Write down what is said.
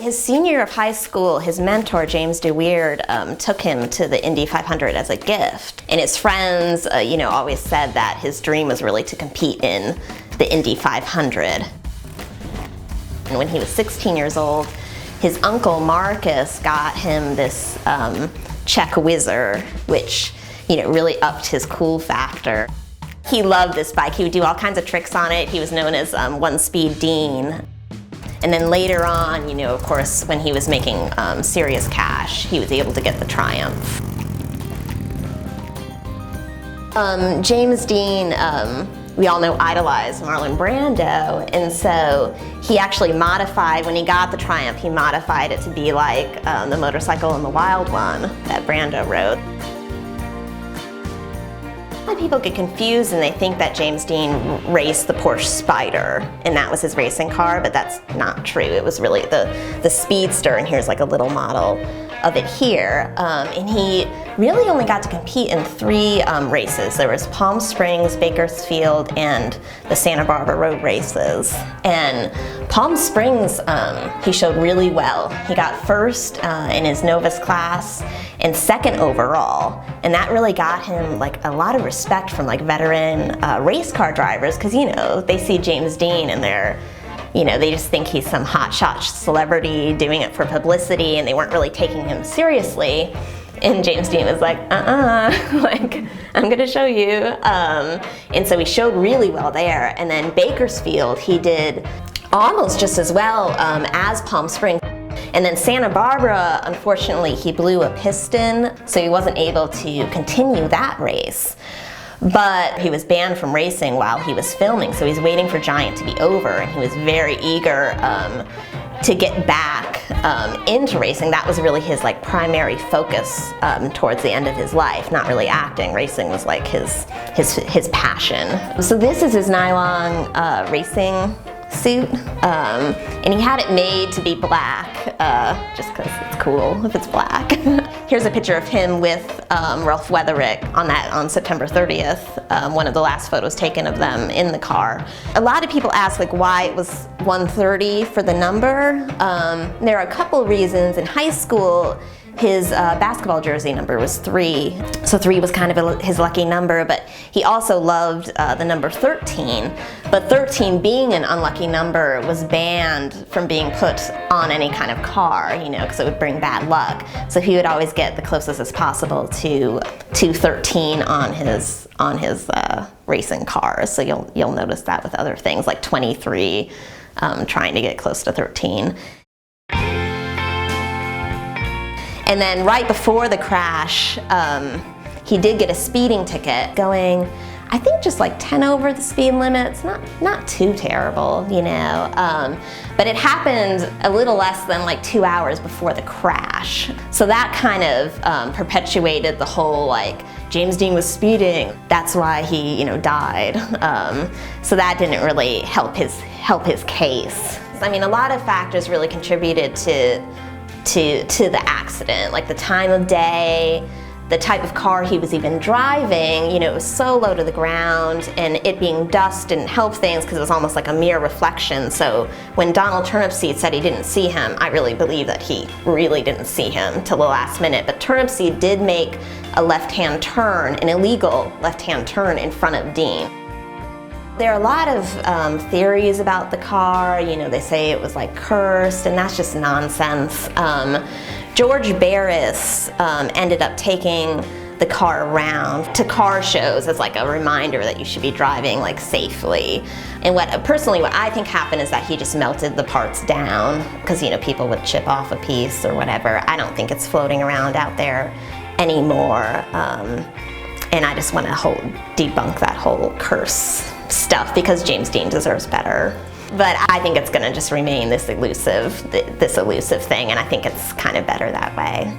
his senior year of high school, his mentor, James DeWeerd, took him to the Indy 500 as a gift. And his friends, always said that his dream was really to compete in the Indy 500. And when he was 16 years old, his uncle Marcus got him this Czech Whizzer, which really upped his cool factor. He loved this bike. He would do all kinds of tricks on it. He was known as One Speed Dean. And then later on, of course, when he was making serious cash, he was able to get the Triumph. James Dean, we all know, idolized Marlon Brando, and so he actually modified, when he got the Triumph, he modified it to be like the Motorcycle and the Wild One that Brando rode. A lot of people get confused and they think that James Dean raced the Porsche Spyder and that was his racing car, but that's not true. It was really the Speedster, and here's like a little model of it here. And he really only got to compete in 3 races. There was Palm Springs, Bakersfield, and the Santa Barbara road races. And Palm Springs, he showed really well. He got first in his novice class and second overall. And that really got him like a lot of respect from like veteran race car drivers, because they see James Dean and they just think he's some hotshot celebrity doing it for publicity, and they weren't really taking him seriously. And James Dean was like, like, I'm gonna show you. And so he showed really well there. And then Bakersfield, he did almost just as well as Palm Springs. And then Santa Barbara, unfortunately, he blew a piston, so he wasn't able to continue that race. But he was banned from racing while he was filming, so he's waiting for Giant to be over, and he was very eager to get back into racing. That was really his like primary focus towards the end of his life, not really acting. Racing was like his passion. So this is his nylon racing suit, and he had it made to be black just because it's cool if it's black. Here's a picture of him with Ralph Weatherick on September 30th, one of the last photos taken of them in the car. A lot of people ask like why it was 130 for the number. There are a couple reasons. In high school, his basketball jersey number was 3, so 3 was kind of his lucky number, but he also loved the number 13. But 13, being an unlucky number, was banned from being put on any kind of car, because it would bring bad luck. So he would always get the closest as possible to 13 on his racing cars. So you'll notice that with other things like 23, trying to get close to 13. And then right before the crash, he did get a speeding ticket going, I think just like 10 over the speed limit. It's not too terrible, but it happened a little less than like 2 hours before the crash. So that kind of perpetuated the whole like, James Dean was speeding, that's why he died. So that didn't really help his case. I mean, a lot of factors really contributed to the accident, like the time of day, the type of car he was even driving. It was so low to the ground, and it being dust didn't help things because it was almost like a mirror reflection. So when Donald Turnipseed said he didn't see him, I really believe that he really didn't see him till the last minute. But Turnipseed did make a left-hand turn, an illegal left-hand turn in front of Dean. There are a lot of theories about the car. They say it was like cursed, and that's just nonsense. George Barris ended up taking the car around to car shows as like a reminder that you should be driving like safely. And personally what I think happened is that he just melted the parts down because people would chip off a piece or whatever. I don't think it's floating around out there anymore. And I just want to debunk that whole curse stuff because James Dean deserves better. But I think it's going to just remain this elusive thing, and I think it's kind of better that way.